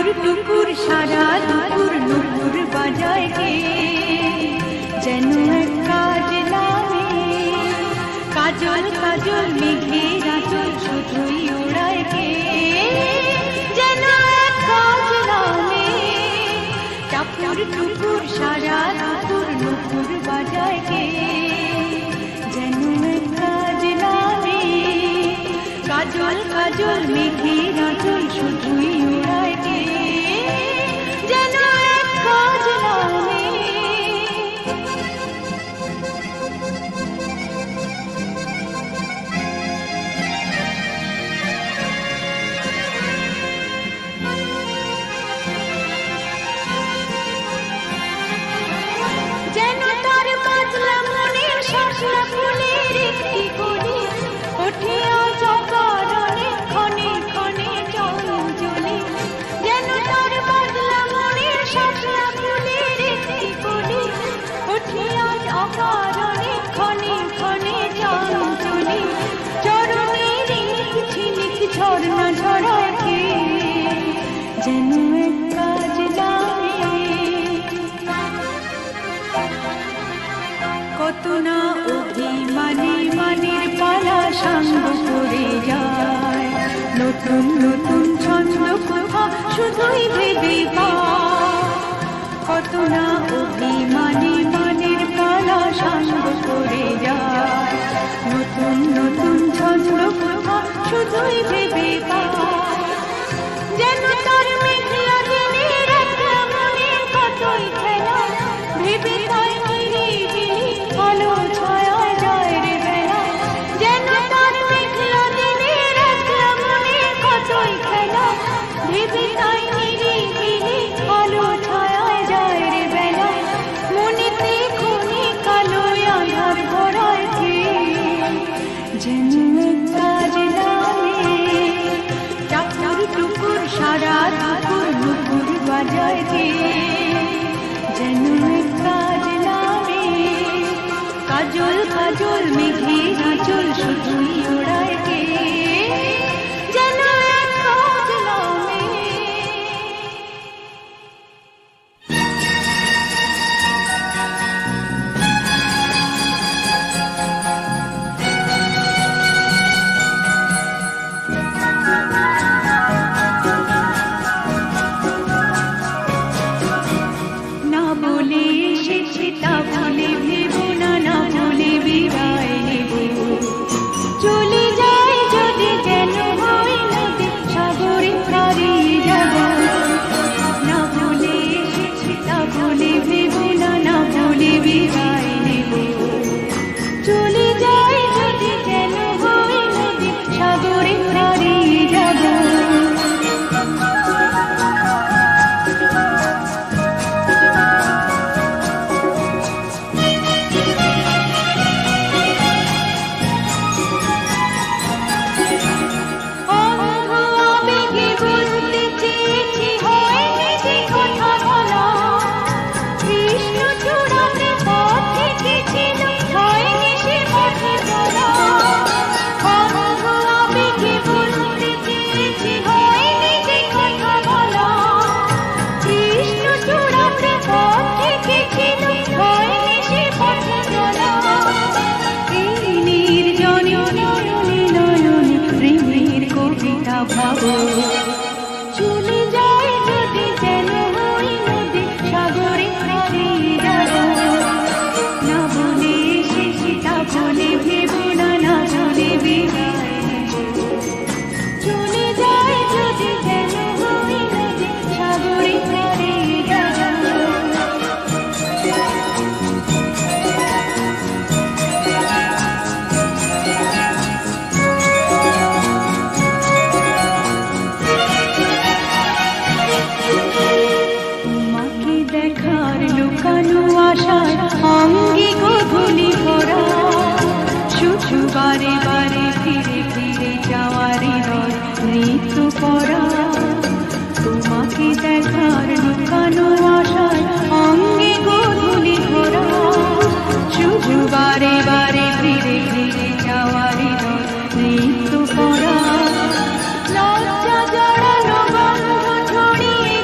টুকুর সারা দুপুর নুপুর বাজায় কে যেন এক কাজ নামে কাজল কাজল মেঘের আঁচল শুধুই ওড়ায় কে যেন এক কাজ নামে টাপুর টুকুর সারা দুপুর নুপুর বাজায় কে যেন এক কাজ নামে কাজল কাজল মেঘের আঁচল শুধুই ওড়ায় কে যেন এক কাজ নামে যেন তার বাজলা মনের শাসলা ফুলের একটি কলি ওঠে আজ অকারণে ক্ষণে ক্ষণে চঞ্চলে যেন তার বাজলা মনের শাসলা ফুলের একটি কলি ওঠে আজ অকারণে ক্ষণে ক্ষণে চঞ্চলে চরণে রিনিক ঝিনিক ঝর্ণা ঝরায় কে যেন এক কাজ নামে কত না অভিমানী মানের পালা সাঙ্গ করে যায় নতুন নতুন ছন্দ কথা শুধুই ভেবে পায় কত না অভিমানী মানের পালা সাঙ্গ করে যায় নতুন নতুন ছন্দ কথা শুধুই ভেবে পায় যেন তার মেঘলা দিনের একলা মনে কতই খেলা ভেবে তাই নিরিবিলি আলো ছায়া যায় রে বেলা যেন তার মেঘলা দিনের একলা মনে কতই খেলা ভেবে তাই নিরিবিলি আলো ছায়া যায় রে বেলা মনেতে খুনি কালো আঁধার ভরায় কে যেন এক কাজ নামে টাপুর টুকুর সারা দুপুর নুপুর বাজায় কে যেন এক কাজ নামে কাজল কাজল মেঘের আঁচল শুধুই ওড়ায় কে যেন এক কাজ নামে না বলে এসেছি তা বলে ভেব না না বলে বিদায় নেব চলে যাই যদি যেন হয় নদী সাগরে হারিয়ে যাব না বলে এসেছি তা বলে ভেব না না বলে বিদায় নেব চলে যাই যদি যেন হয় নদী সাগরে হারিয়ে যাব চলে যায় যদি যেন হয় নদী সাগরে হারিয়ে যাব না বলে এসেছি তা বলে ভেব না না চলে বিদায় চলে যায় যদি যেন হয় নদী সাগরে হারিয়ে যাব দেখার লুকানো আশায় অঙ্গে গধূলি ভরা শুধু বারে বারে ফিরে ফিরে যাওয়ারই নয় নিত্য পরা তোমাকে দেখার লুকানো আশায় অঙ্গে গধূলি ভরা শুধু বারে বারে ফিরে ফিরে যাওয়ারই নয় নিত্য পরা লজ্জা জড়ানো গন্ধ ছড়িয়ে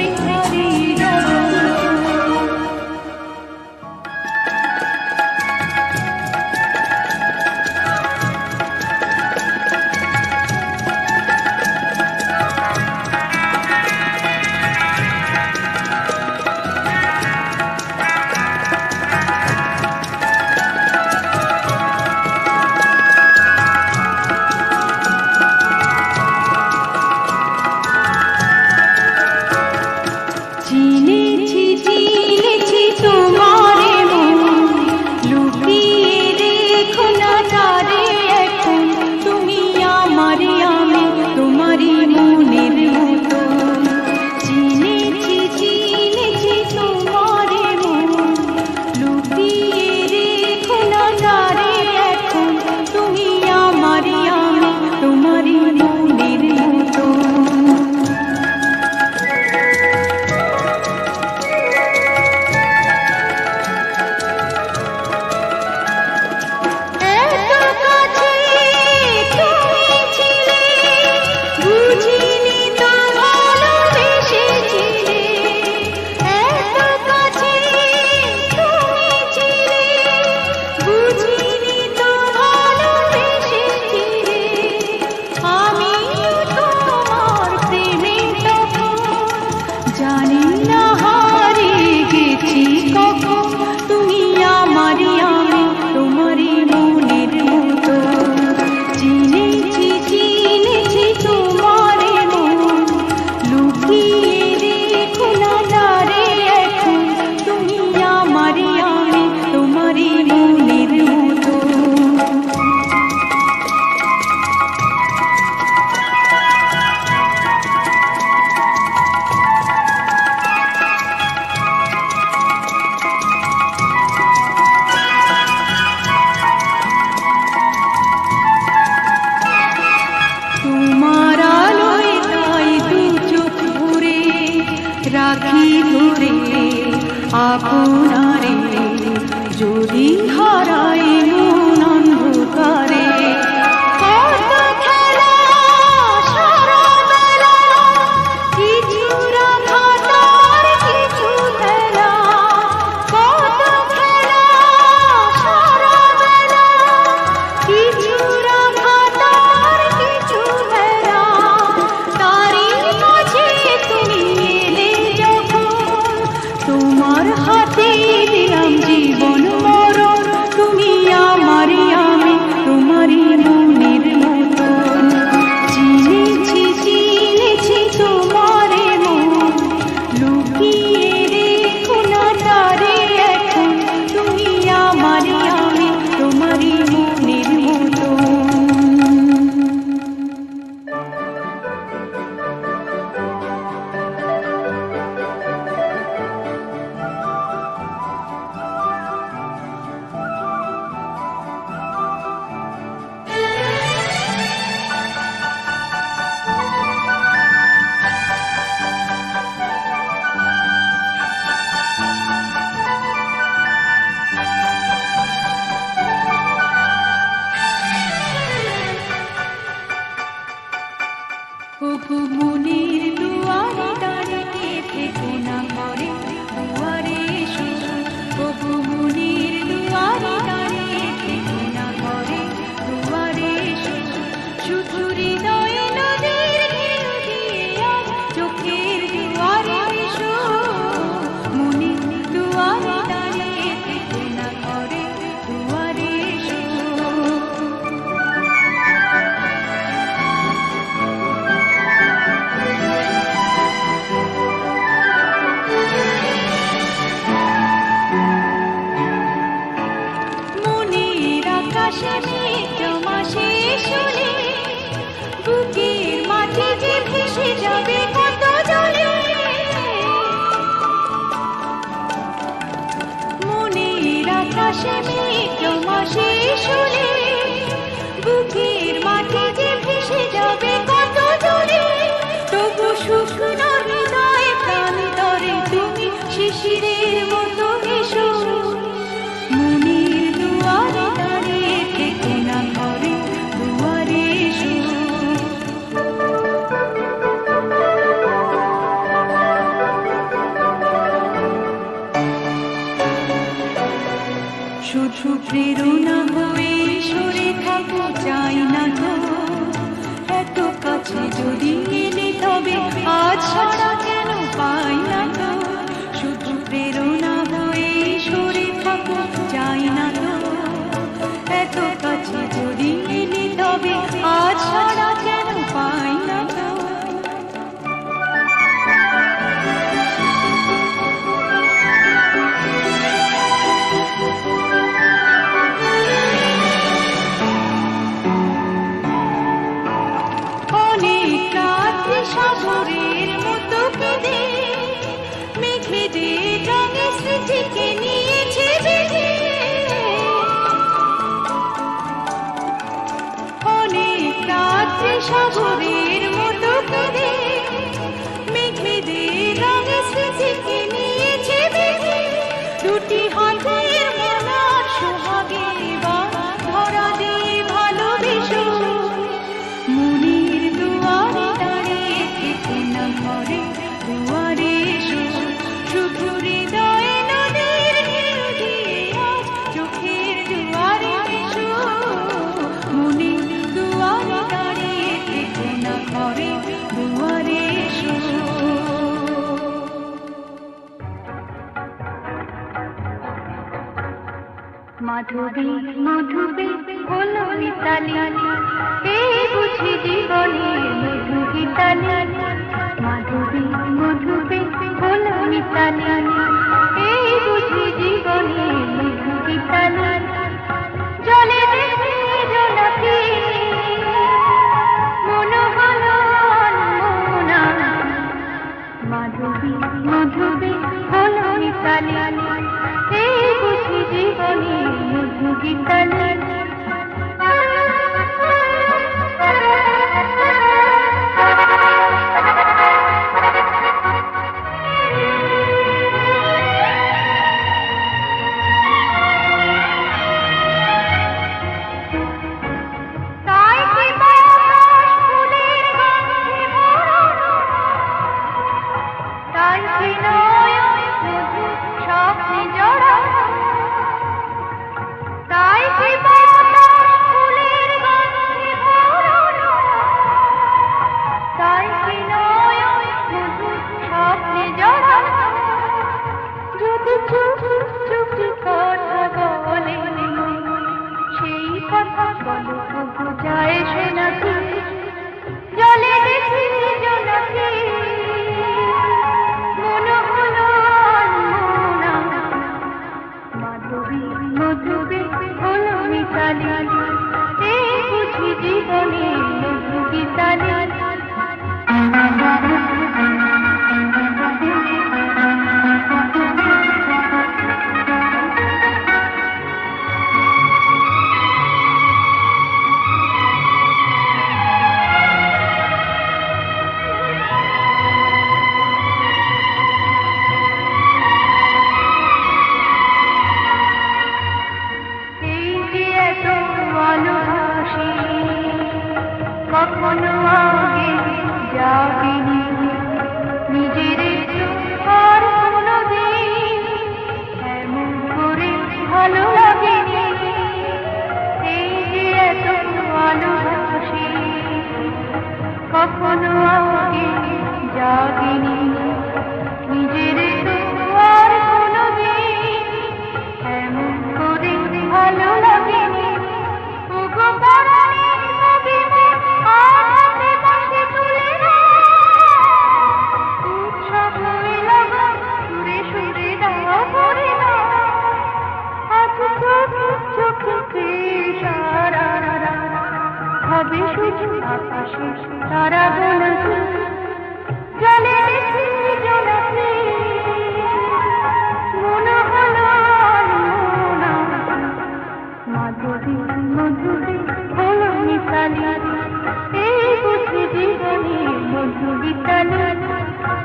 ঘরে ঘরে রব। চিনেছি চিনেছি তোমারে মন, লুকিয়ে রেখো না তারে এখন, তুমি আমারে আমি তোমারই মনের মতো। চিনেছি চিনেছি তোমারে মন, লুকিয়ে রেখো না তারে এখন, তুমি আমারে আমি তোমারই মনের মতো। জানি না হারিয়ে গেছি কখন, তুমি আমারই আমি তোমারই মনের মতো। চিনেছি চিনেছি তোমারে মন, লুকিয়ে রেখো না তারে এখন, তুমি আমারই আমি তোমারই মনের মতো। তোমার আলোয় তাই দু চোখ ভরে রাখি ধরে আপনারে, যদি হারাই মন অন্ধকারে। কত খেলা সারা বেলা, কিছু রাখা তার কিছু খেলা। কত খেলা সারা বেলা, কিছু রাখা তার কিছু খেলা। তারই মাঝে তুমি এলে যখন, তোমার হাতে দিলাম জীবন মরণ, তুমি আমারই আমি তোমারই মনের মতো। চিনেছি চিনেছি তোমারে মন, লুকিয়ে রেখো না তারে এখন, তুমি আমারই আমি তোমারই মনের মতো। ওগো মনের দুয়ারে দাঁড়িয়ে থেকো না ঘরে দুয়ারে এসো। ওগো মনের দুয়ারে দাঁড়িয়ে থেকো না ঘরে দুয়ারে এসো। শুধু হৃদয়ে নদীর ঢেউ দিয়ে আজ চোখের দুয়ারে এসো। মনের দুয়ারে দাঁড়িয়ে থেকো না ঘরে দুয়ারে এসো। আকাশে মেঘ জমা শেষ হলে, বুকের মাটি যে ভেসে যাবে কত জলে। মনের আকাশে মেঘ জমা শেষ হলে, বুকের মাটি যে ভেসে যাবে কত জলে। তবু শুকনো হৃদয় প্রাণ ধরে তুমি শিশিরের মতো এসো। মনের দুয়ারে দাঁড়িয়ে থেকো না ঘরে দুয়ারে এসো। শুধু প্রেরণা হয়ে সরে থাকো চাই না তো এত কাছে যদি এলে তবে আজ সারা কেন পাই না তো শুধু প্রেরণা হয়ে সরে থাকো চাই না তো এত কাছে যদি এলে তবে আজ সারা কেন পাই না তো সাগরের মতো কেঁদে মেঘেদের রঙে স্মৃতিকে নিয়েছে বেঁধে অনেক রাত্রে সাগরের মতো কেঁদে মেঘেদের রঙে স্মৃতিকে নিয়েছে বেঁধে দুটি হাতের মনার সোহাগে বা ধরা দিয়ে ভালোবেসো মনের দুয়ারে দাঁড়িয়ে থেকে না ঘরে দুয়ারে এসো শুধু হৃদয়ে নদীর ঢেউ দিয়ে আজ চোখের দুয়ারে এসো মনের দুয়ারে দাঁড়িয়ে থেকে না ঘরে দুয়ারে এসো মাধবী মধুবী হলো মিতালি এই বুঝি জীবনের মধু গীতালি মাধবী মধুবী হলো মিতালি এই বুঝি জীবনের মধু গীতালি জলে দেখে জোনাকি মন হলো অনমনা মাধবী মধুবী হলো মিতালি এই বুঝি জীবনের মধু গীতালি কখনো আগে যাবিনি নিজের আর কোনোদিন এমন করে ভালো লাগেনি এই যে এত ভালোবাসি কখনো আগে যাবিনি নিজের আর কোনোদিন এমন করে ভালো লাগেনি হবে শুধু আকাশে তারা গোলা জলে জোনাকি মন হলো মাধবী মধুবী হলো মিতালি এই বুঝি জীবনে মধু গীতালি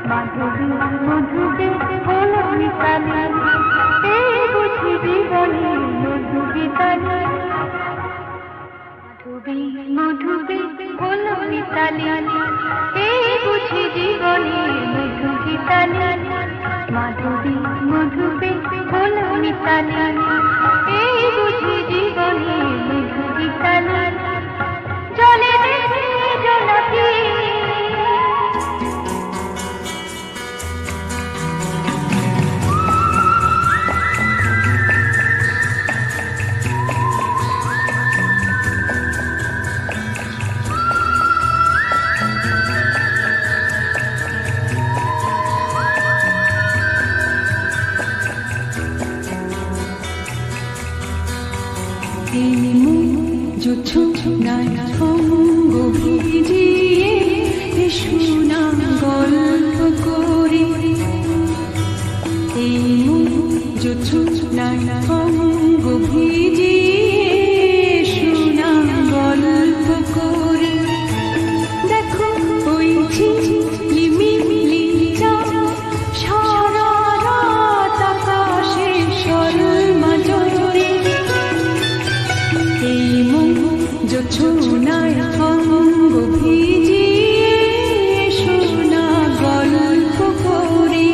মাধবী মধুবী হলো মিতালি এই বুঝি জীবনে মধু গীতালি মধুবী হলো মিতালি এই বুঝি জীবনে মধু গীতালি মাধবী মধুবী হলো মিতালি এই এই জোছনায় সঙ্গ ভিজিয়ে শোনা গল্প করি, এই জোছনায় সঙ্গ ভিজিয়ে শোনা গল্প করি। দেখো ওই ঝিলিমিলি চাঁদ সারা রাত আকাশে শর্মা জোরে, এই জোছনায় সঙ্গ ভিজিয়ে শোনা গল্প করি।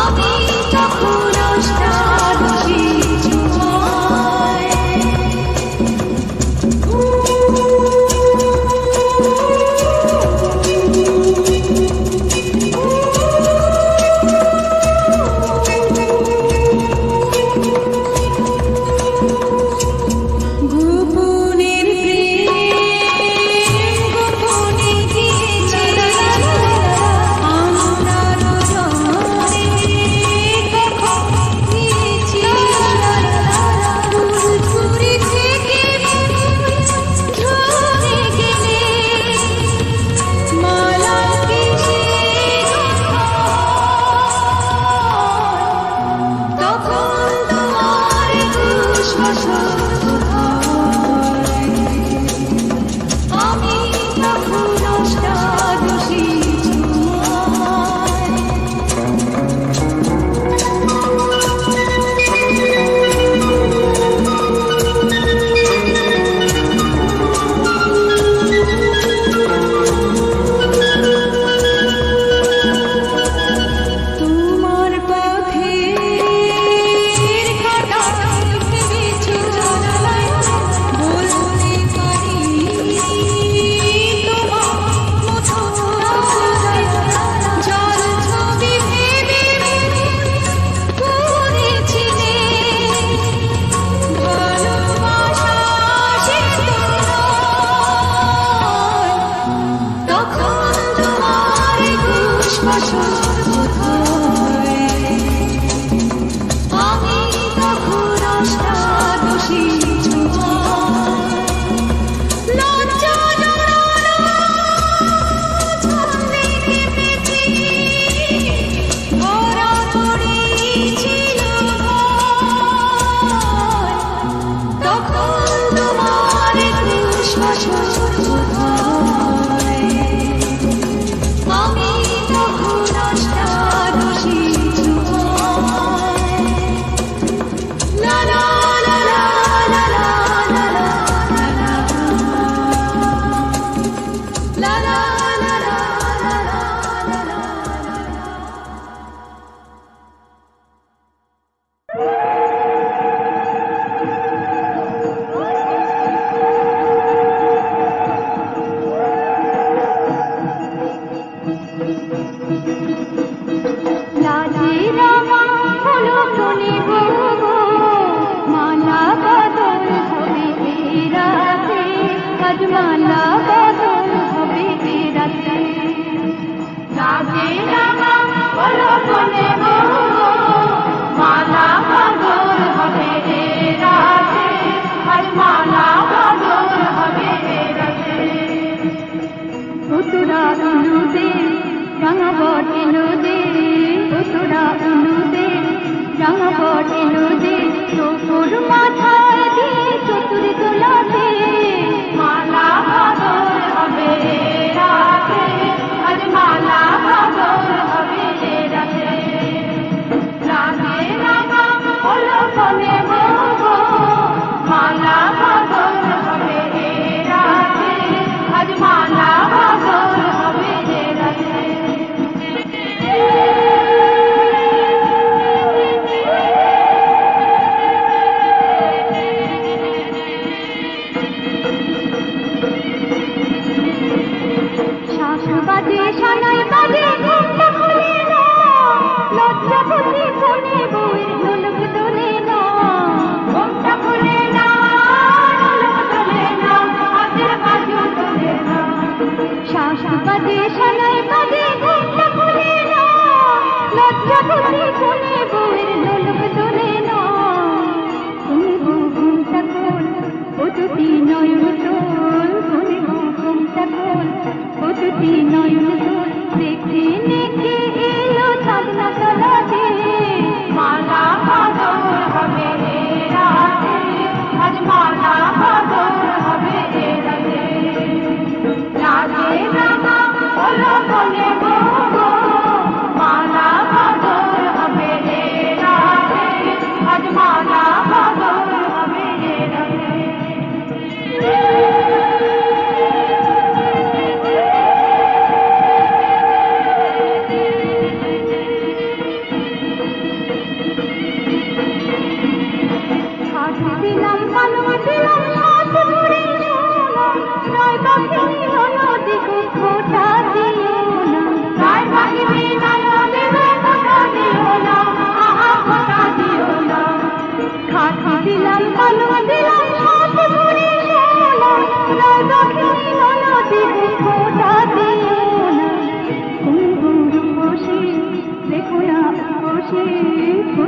আমি তখন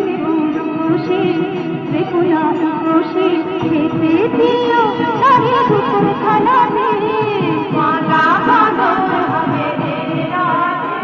খুশি বেকুলা খুশি খেতে দিও তারে দুপুর খানাতে মালা বাঁধন হবে রে রাতে।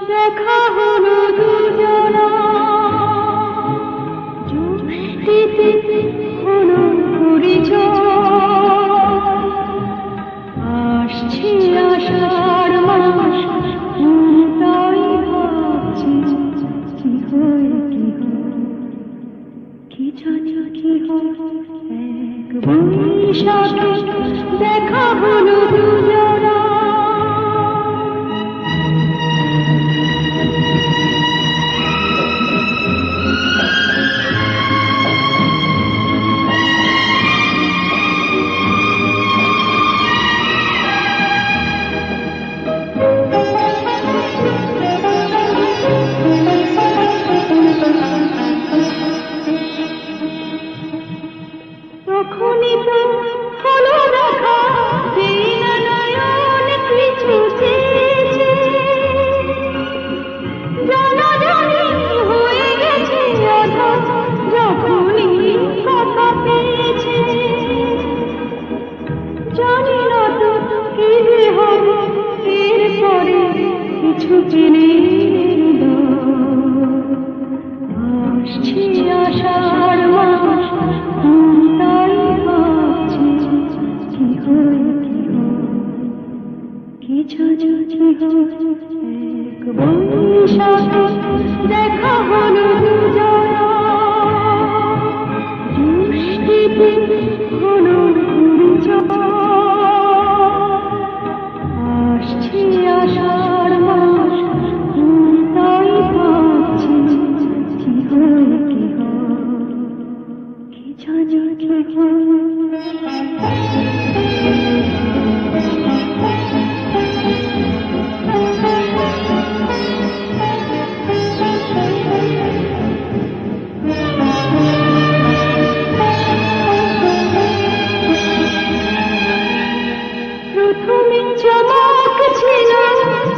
দেখা হলো দুজনা যুক্তিতে হলো পরিচয় আসছে আষাঢ় মাস তাই ভাবছি কি হয় কি জানি কি হয় এক বৈশাখে দেখা হলো দুজনা তখনই তো হলো দেখা দিন নয়ন কিছু চেয়েছে জানাজানি হয়ে গেছে আধা যখনই কথা পেয়েছে জানি না তো কি যে হবে এরপরে কিছু জেনে আসছে আষাঢ় মাস তাই ভাবছি কি হয় কি জানি কি হয় এক বৈশাখে দেখা হলো দুজনা যুক্তিতে হলো পরিচয় আসছে আষাঢ় মাস তাই ভাবছি কি হয় কি জানি কি হয়। প্রথমে চমক ছিল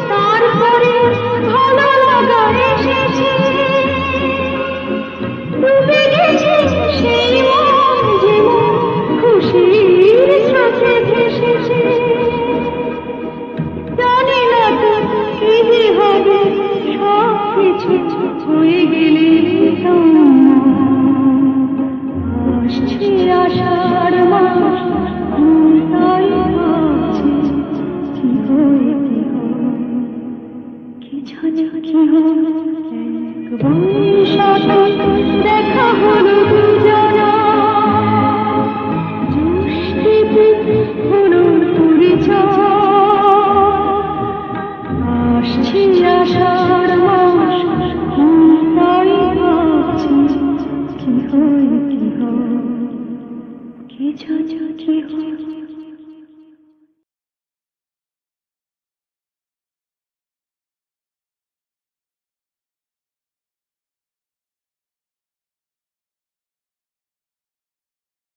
তারপরে ভালো লাগা এসেছে ডুবে গেছে সেই মন যেমন খুশির স্রোতে ভেসেছে জানি না তো কি যে হবে সব কিছু হয়ে গেলে আসছে আষাঢ় মাস তাই ভাবছি কি হয় কি জানি কি হয় এক বৈশাখে দেখা হলো দুজনা যুক্তিতে হলো পরিচয় আসছে আষাঢ় মাস তাই ভাবছি কি হয় কি জানি কি হয়।